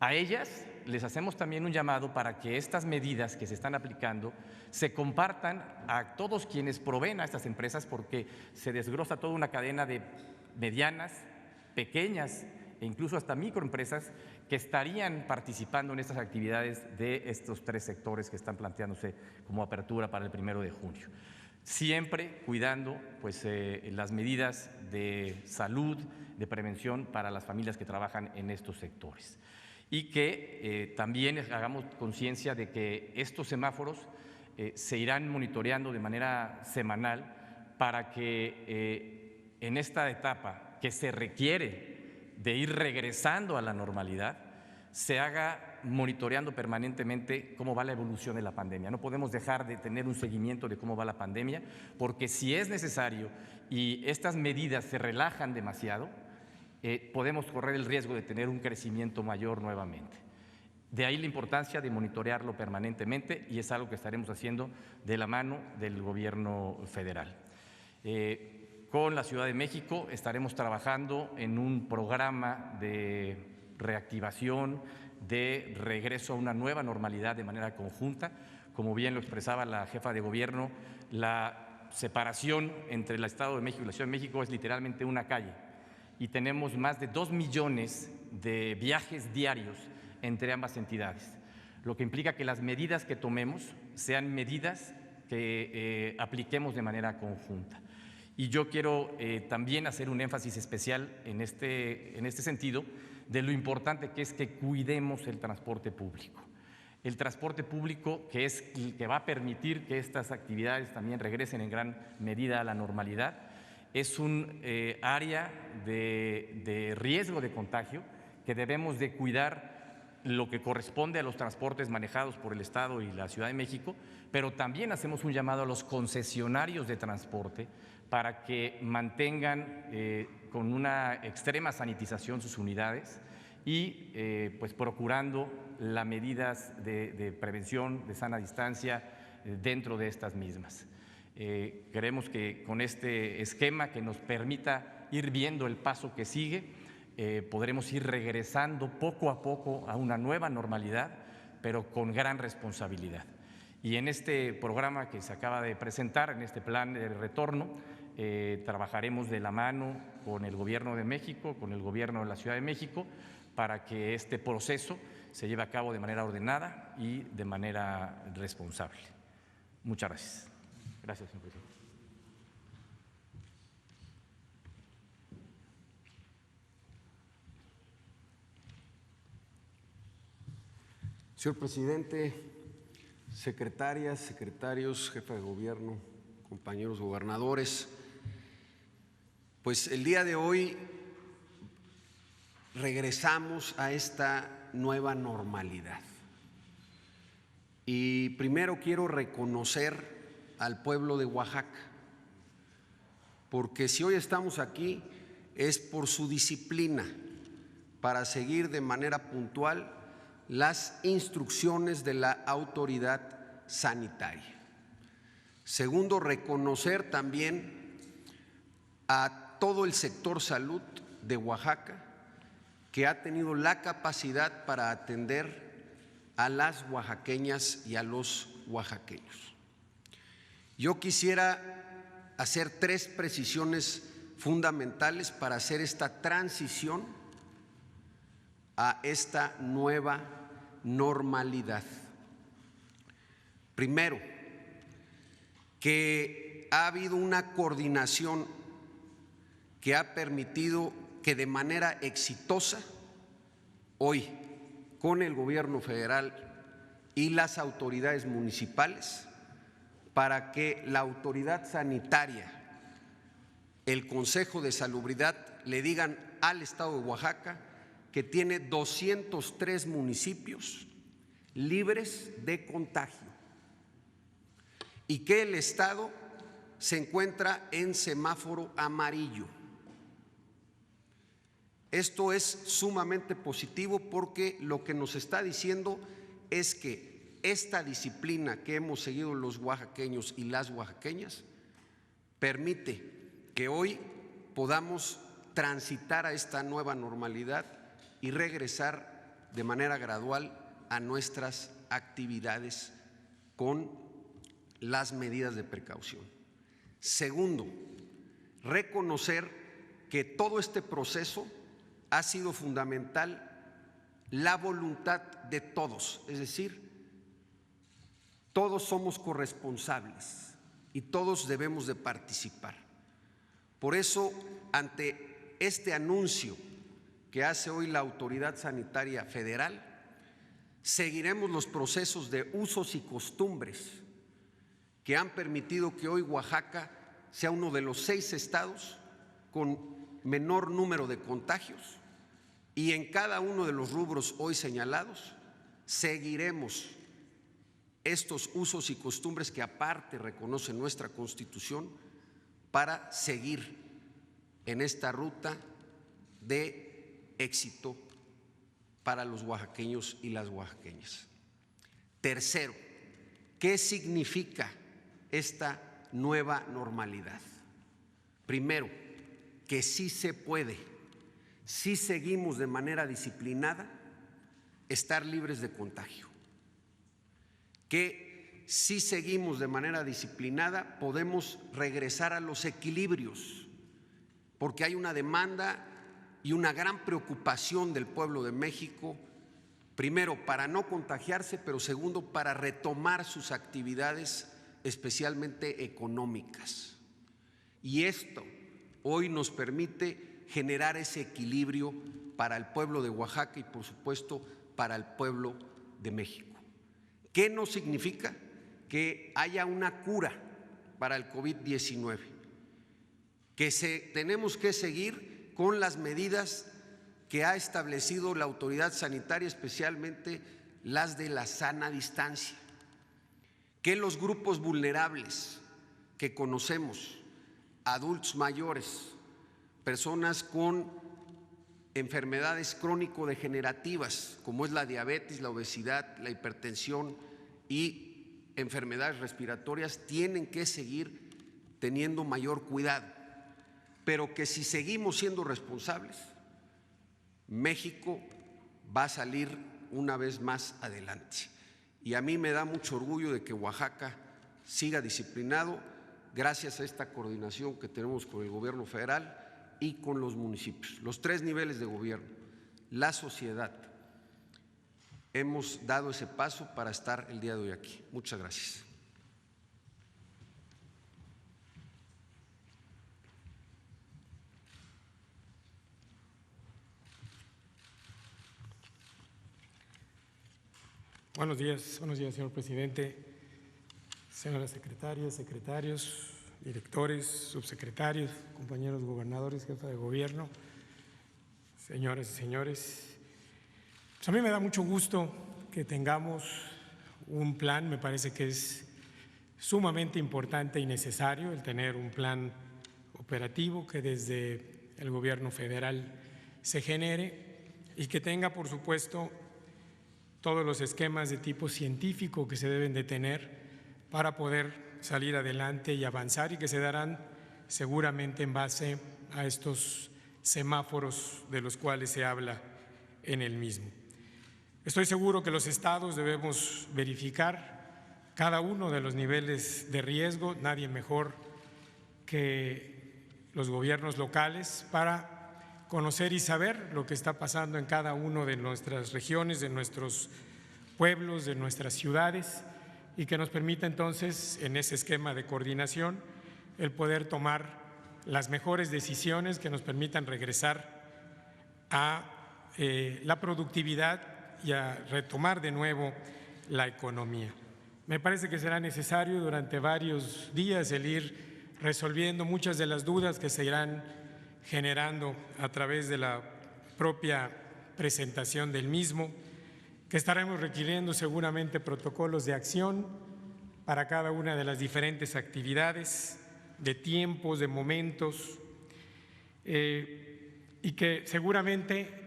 A ellas les hacemos también un llamado para que estas medidas que se están aplicando se compartan a todos quienes proveen a estas empresas, porque se desglosa toda una cadena de medianas, pequeñas e incluso hasta microempresas que estarían participando en estas actividades de estos 3 sectores que están planteándose como apertura para el 1 de junio. Siempre cuidando las medidas de salud, de prevención para las familias que trabajan en estos sectores. Y que también hagamos conciencia de que estos semáforos se irán monitoreando de manera semanal para que en esta etapa que se requiere de ir regresando a la normalidad, se haga monitoreando permanentemente cómo va la evolución de la pandemia. No podemos dejar de tener un seguimiento de cómo va la pandemia, porque si es necesario y estas medidas se relajan demasiado, podemos correr el riesgo de tener un crecimiento mayor nuevamente. De ahí la importancia de monitorearlo permanentemente y es algo que estaremos haciendo de la mano del Gobierno federal. Con la Ciudad de México estaremos trabajando en un programa de reactivación, de regreso a una nueva normalidad de manera conjunta. Como bien lo expresaba la jefa de gobierno, la separación entre el Estado de México y la Ciudad de México es literalmente una calle y tenemos más de 2 millones de viajes diarios entre ambas entidades, lo que implica que las medidas que tomemos sean medidas que apliquemos de manera conjunta. Y yo quiero también hacer un énfasis especial en este sentido de lo importante que es que cuidemos el transporte público. El transporte público, que es el que va a permitir que estas actividades también regresen en gran medida a la normalidad, es un área de riesgo de contagio que debemos de cuidar lo que corresponde a los transportes manejados por el Estado y la Ciudad de México, pero también hacemos un llamado a los concesionarios de transporte para que mantengan con una extrema sanitización sus unidades y procurando las medidas de prevención, de sana distancia dentro de estas mismas. Creemos que con este esquema que nos permita ir viendo el paso que sigue, podremos ir regresando poco a poco a una nueva normalidad, pero con gran responsabilidad. Y en este programa que se acaba de presentar, en este plan de retorno, trabajaremos de la mano con el Gobierno de México, con el Gobierno de la Ciudad de México, para que este proceso se lleve a cabo de manera ordenada y de manera responsable. Muchas gracias. Gracias, señor presidente. Señor presidente, secretarias, secretarios, jefa de gobierno, compañeros gobernadores, pues el día de hoy regresamos a esta nueva normalidad. Y primero quiero reconocer al pueblo de Oaxaca, porque si hoy estamos aquí es por su disciplina para seguir de manera puntual las instrucciones de la autoridad sanitaria. Segundo, reconocer también a todo el sector salud de Oaxaca, que ha tenido la capacidad para atender a las oaxaqueñas y a los oaxaqueños. Yo quisiera hacer 3 precisiones fundamentales para hacer esta transición a esta nueva normalidad. Primero, que ha habido una coordinación que ha permitido que de manera exitosa hoy con el gobierno federal y las autoridades municipales, para que la autoridad sanitaria, el Consejo de Salubridad, le digan al Estado de Oaxaca que tiene 203 municipios libres de contagio y que el Estado se encuentra en semáforo amarillo. Esto es sumamente positivo porque lo que nos está diciendo es que esta disciplina que hemos seguido los oaxaqueños y las oaxaqueñas permite que hoy podamos transitar a esta nueva normalidad y regresar de manera gradual a nuestras actividades con las medidas de precaución. Segundo, reconocer que todo este proceso ha sido fundamental la voluntad de todos, es decir, todos somos corresponsables y todos debemos de participar. Por eso, ante este anuncio que hace hoy la Autoridad Sanitaria Federal, seguiremos los procesos de usos y costumbres que han permitido que hoy Oaxaca sea uno de los 6 estados con menor número de contagios, y en cada uno de los rubros hoy señalados seguiremos estos usos y costumbres que aparte reconoce nuestra Constitución para seguir en esta ruta de éxito para los oaxaqueños y las oaxaqueñas. Tercero, ¿qué significa esta nueva normalidad? Primero, que sí se puede, si seguimos de manera disciplinada, estar libres de contagio. Que si seguimos de manera disciplinada podemos regresar a los equilibrios, porque hay una demanda y una gran preocupación del pueblo de México, primero para no contagiarse, pero segundo para retomar sus actividades, especialmente económicas. Y esto hoy nos permite generar ese equilibrio para el pueblo de Oaxaca y por supuesto para el pueblo de México. ¿Qué no significa? Que haya una cura para el COVID-19, que tenemos que seguir con las medidas que ha establecido la autoridad sanitaria, especialmente las de la sana distancia, que los grupos vulnerables que conocemos, adultos mayores, personas con enfermedades crónico-degenerativas, como es la diabetes, la obesidad, la hipertensión y enfermedades respiratorias, tienen que seguir teniendo mayor cuidado, pero que si seguimos siendo responsables, México va a salir una vez más adelante. Y a mí me da mucho orgullo de que Oaxaca siga disciplinado gracias a esta coordinación que tenemos con el gobierno federal y con los municipios, los 3 niveles de gobierno, la sociedad. Hemos dado ese paso para estar el día de hoy aquí. Muchas gracias. Buenos días, señor presidente, señoras secretarias, secretarios, directores, subsecretarios, compañeros gobernadores, jefa de gobierno, señoras y señores. Pues a mí me da mucho gusto que tengamos un plan, me parece que es sumamente importante y necesario el tener un plan operativo que desde el gobierno federal se genere y que tenga, por supuesto, todos los esquemas de tipo científico que se deben de tener para poder salir adelante y avanzar y que se darán seguramente en base a estos semáforos de los cuales se habla en el mismo. Estoy seguro que los estados debemos verificar cada uno de los niveles de riesgo, nadie mejor que los gobiernos locales para conocer y saber lo que está pasando en cada uno de nuestras regiones, de nuestros pueblos, de nuestras ciudades, y que nos permita entonces, en ese esquema de coordinación, el poder tomar las mejores decisiones que nos permitan regresar a la productividad y a retomar de nuevo la economía. Me parece que será necesario durante varios días el ir resolviendo muchas de las dudas que se irán generando a través de la propia presentación del mismo, que estaremos requiriendo seguramente protocolos de acción para cada una de las diferentes actividades, de tiempos, de momentos, y que seguramente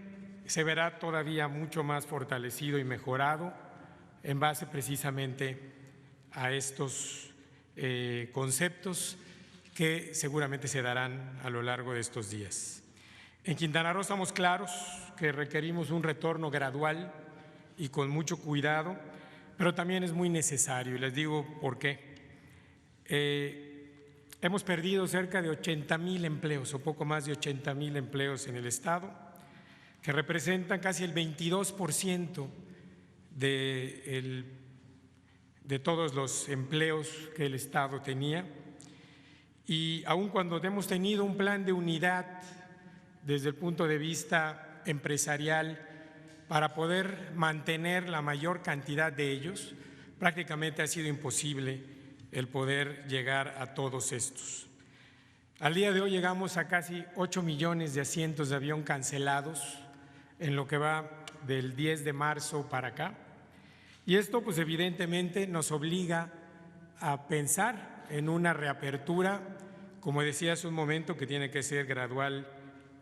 se verá todavía mucho más fortalecido y mejorado en base precisamente a estos conceptos que seguramente se darán a lo largo de estos días. En Quintana Roo estamos claros que requerimos un retorno gradual y con mucho cuidado, pero también es muy necesario, y les digo por qué. Hemos perdido cerca de 80,000 empleos o poco más de 80,000 empleos en el estado, que representan casi el 22% de todos los empleos que el estado tenía. Y aun cuando hemos tenido un plan de unidad desde el punto de vista empresarial para poder mantener la mayor cantidad de ellos, prácticamente ha sido imposible el poder llegar a todos estos. Al día de hoy llegamos a casi 8 millones de asientos de avión cancelados en lo que va del 10 de marzo para acá. Y esto pues evidentemente nos obliga a pensar en una reapertura, como decía hace un momento, que tiene que ser gradual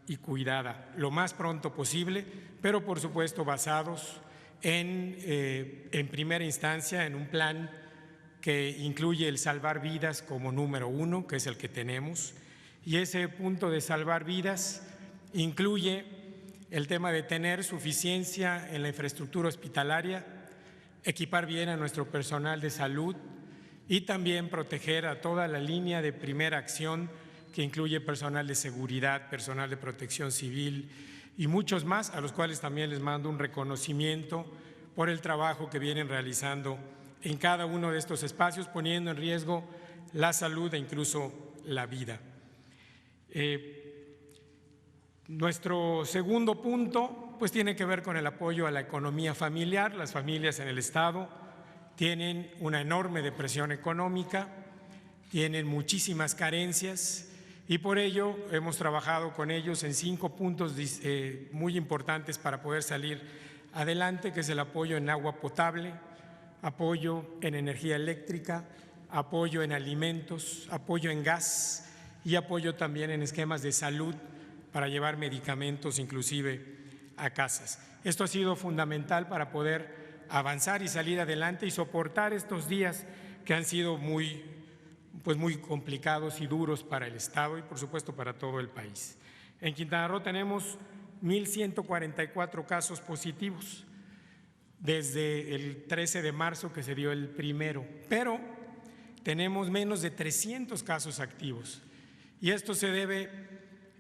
y cuidada, lo más pronto posible, pero por supuesto basados en primera instancia en un plan que incluye el salvar vidas como número 1, que es el que tenemos, y ese punto de salvar vidas incluye el tema de tener suficiencia en la infraestructura hospitalaria, equipar bien a nuestro personal de salud y también proteger a toda la línea de primera acción que incluye personal de seguridad, personal de protección civil y muchos más, a los cuales también les mando un reconocimiento por el trabajo que vienen realizando en cada uno de estos espacios, poniendo en riesgo la salud e incluso la vida. Nuestro segundo punto pues tiene que ver con el apoyo a la economía familiar. Las familias en el estado tienen una enorme depresión económica, tienen muchísimas carencias y por ello hemos trabajado con ellos en 5 puntos muy importantes para poder salir adelante, que es el apoyo en agua potable, apoyo en energía eléctrica, apoyo en alimentos, apoyo en gas y apoyo también en esquemas de salud para llevar medicamentos inclusive a casas. Esto ha sido fundamental para poder avanzar y salir adelante y soportar estos días que han sido muy complicados y duros para el estado y por supuesto para todo el país. En Quintana Roo tenemos 1,144 casos positivos desde el 13 de marzo que se dio el primero, pero tenemos menos de 300 casos activos. Y esto se debe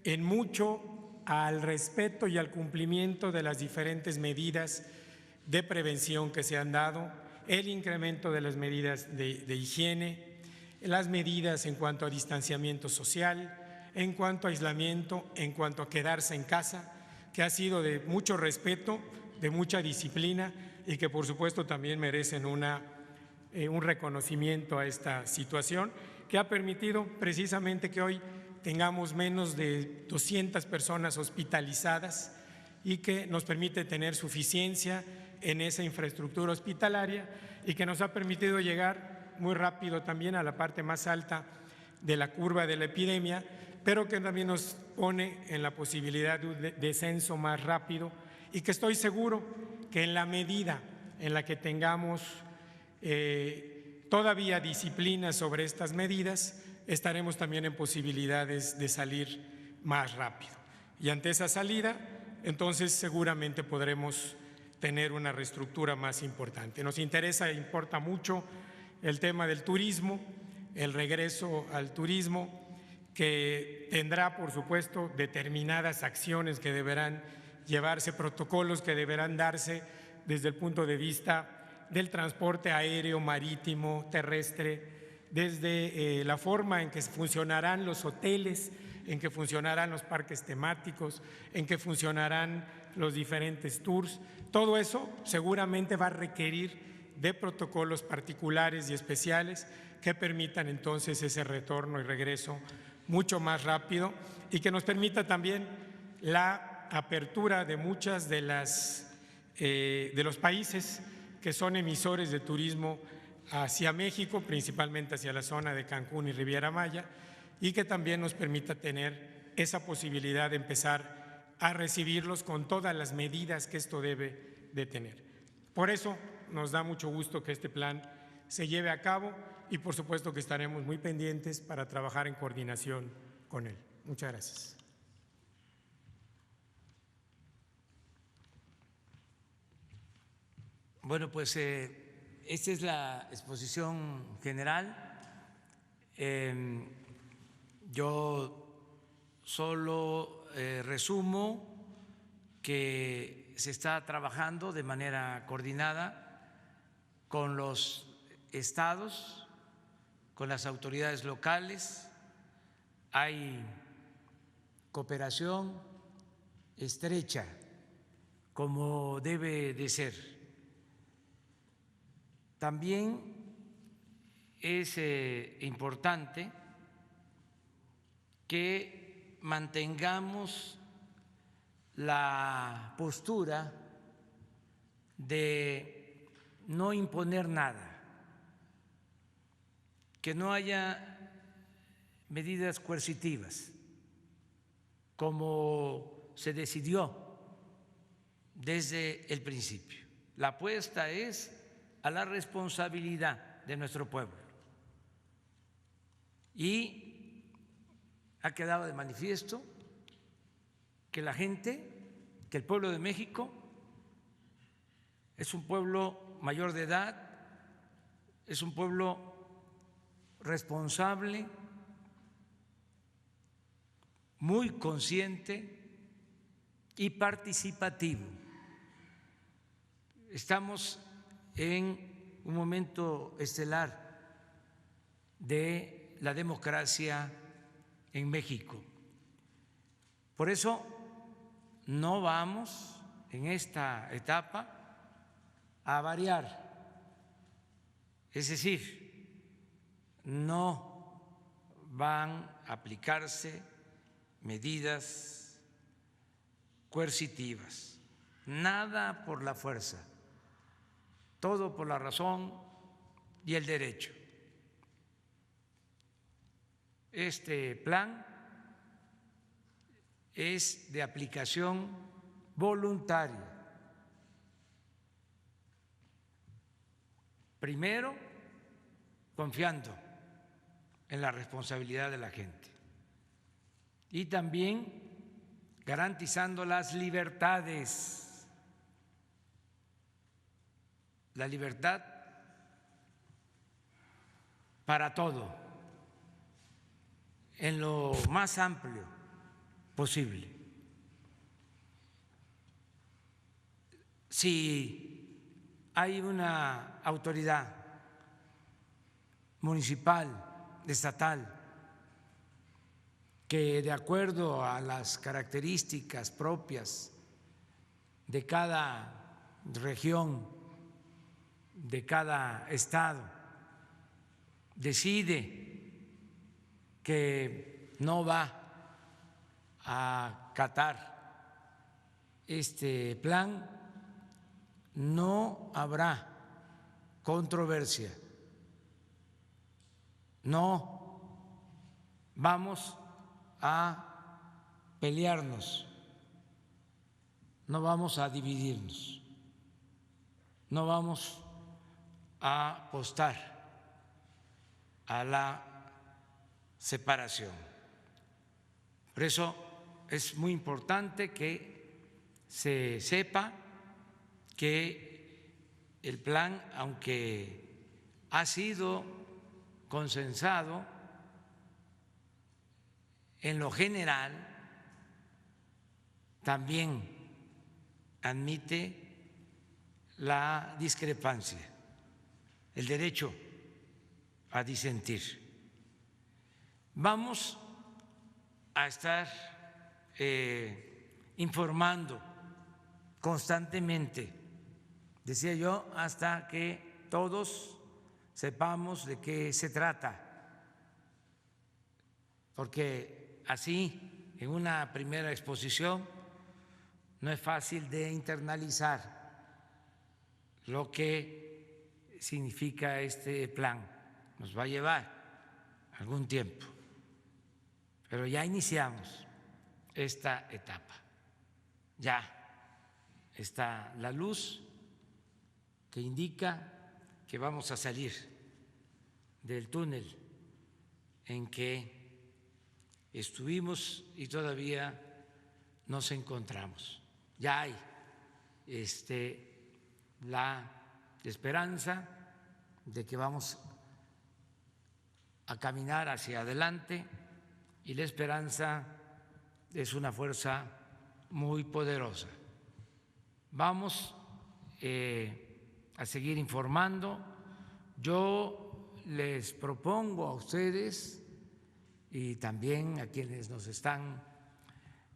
en mucho al respeto y al cumplimiento de las diferentes medidas de prevención que se han dado, el incremento de las medidas de higiene, las medidas en cuanto a distanciamiento social, en cuanto a aislamiento, en cuanto a quedarse en casa, que ha sido de mucho respeto, de mucha disciplina y que por supuesto también merecen un reconocimiento a esta situación que ha permitido precisamente que hoy tengamos menos de 200 personas hospitalizadas y que nos permite tener suficiencia en esa infraestructura hospitalaria y que nos ha permitido llegar muy rápido también a la parte más alta de la curva de la epidemia, pero que también nos pone en la posibilidad de un descenso más rápido y que estoy seguro que en la medida en la que tengamos todavía disciplina sobre estas medidas, estaremos también en posibilidades de salir más rápido. Y ante esa salida, entonces seguramente podremos tener una reestructura más importante. Nos interesa e importa mucho el tema del turismo, el regreso al turismo, que tendrá, por supuesto, determinadas acciones que deberán llevarse, protocolos que deberán darse desde el punto de vista del transporte aéreo, marítimo, terrestre, desde la forma en que funcionarán los hoteles, en que funcionarán los parques temáticos, en que funcionarán los diferentes tours. Todo eso seguramente va a requerir de protocolos particulares y especiales que permitan entonces ese retorno y regreso mucho más rápido y que nos permita también la apertura de muchas de los países que son emisores de turismo hacia México, principalmente hacia la zona de Cancún y Riviera Maya, y que también nos permita tener esa posibilidad de empezar a recibirlos con todas las medidas que esto debe de tener. Por eso nos da mucho gusto que este plan se lleve a cabo y por supuesto que estaremos muy pendientes para trabajar en coordinación con él. Muchas gracias. Bueno, pues esta es la exposición general. Yo solo resumo que se está trabajando de manera coordinada con los estados, con las autoridades locales. Hay cooperación estrecha, como debe de ser. También es importante que mantengamos la postura de no imponer nada, que no haya medidas coercitivas, como se decidió desde el principio. La apuesta es a la responsabilidad de nuestro pueblo. Y ha quedado de manifiesto que la gente, que el pueblo de México es un pueblo mayor de edad, es un pueblo responsable, muy consciente y participativo. Estamos en un momento estelar de la democracia en México. Por eso no vamos en esta etapa a variar, es decir, no van a aplicarse medidas coercitivas, nada por la fuerza, todo por la razón y el derecho. Este plan es de aplicación voluntaria. Primero, confiando en la responsabilidad de la gente y también garantizando las libertades. La libertad para todo, en lo más amplio posible. Si hay una autoridad municipal, estatal, que de acuerdo a las características propias de cada región, de cada estado, decide que no va a acatar este plan, no habrá controversia, no vamos a pelearnos, no vamos a dividirnos, no vamos a apostar a la separación. Por eso es muy importante que se sepa que el plan, aunque ha sido consensado, en lo general también admite la discrepancia, el derecho a disentir. Vamos a estar informando constantemente, decía yo, hasta que todos sepamos de qué se trata, porque así, en una primera exposición, no es fácil de internalizar lo que significa este plan. Nos va a llevar algún tiempo, pero ya iniciamos esta etapa. Ya está la luz que indica que vamos a salir del túnel en que estuvimos y todavía nos encontramos. Ya hay la esperanza de que vamos a caminar hacia adelante, y la esperanza es una fuerza muy poderosa. Vamos a seguir informando. Yo les propongo a ustedes y también a quienes nos están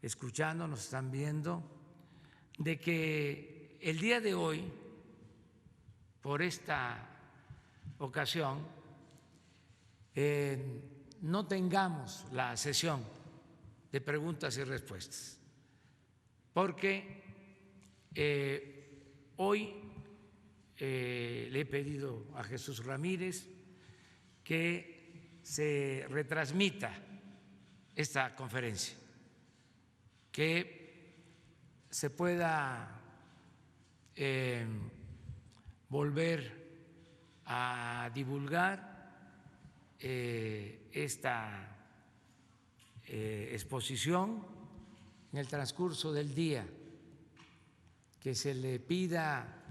escuchando, nos están viendo, de que el día de hoy, por esta ocasión, no tengamos la sesión de preguntas y respuestas, porque hoy le he pedido a Jesús Ramírez que se retransmita esta conferencia, que se pueda volver a divulgar esta exposición en el transcurso del día, que se le pida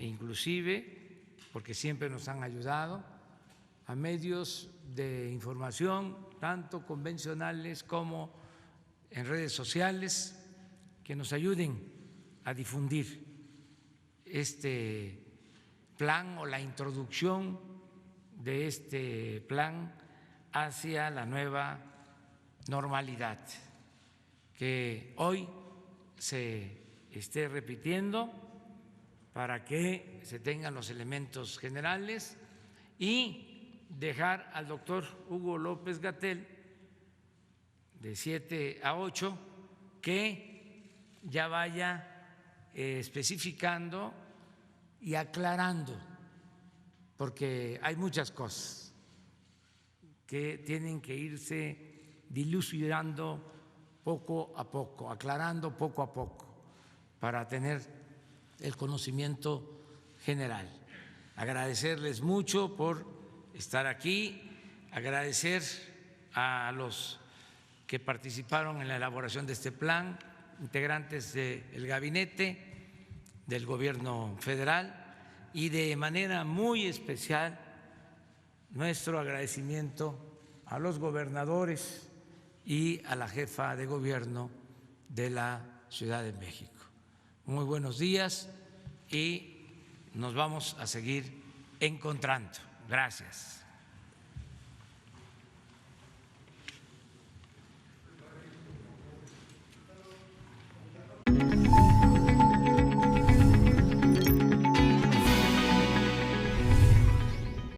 inclusive, porque siempre nos han ayudado, a medios de información, tanto convencionales como en redes sociales, que nos ayuden a difundir este plan o la introducción de este plan hacia la nueva normalidad, que hoy se esté repitiendo para que se tengan los elementos generales y dejar al doctor Hugo López-Gatell de 7 a 8 que ya vaya especificando y aclarando, porque hay muchas cosas que tienen que irse dilucidando poco a poco, aclarando poco a poco, para tener el conocimiento general. Agradecerles mucho por estar aquí, agradecer a los que participaron en la elaboración de este plan, integrantes del gabinete del Gobierno federal, y de manera muy especial nuestro agradecimiento a los gobernadores y a la jefa de gobierno de la Ciudad de México. Muy buenos días y nos vamos a seguir encontrando. Gracias.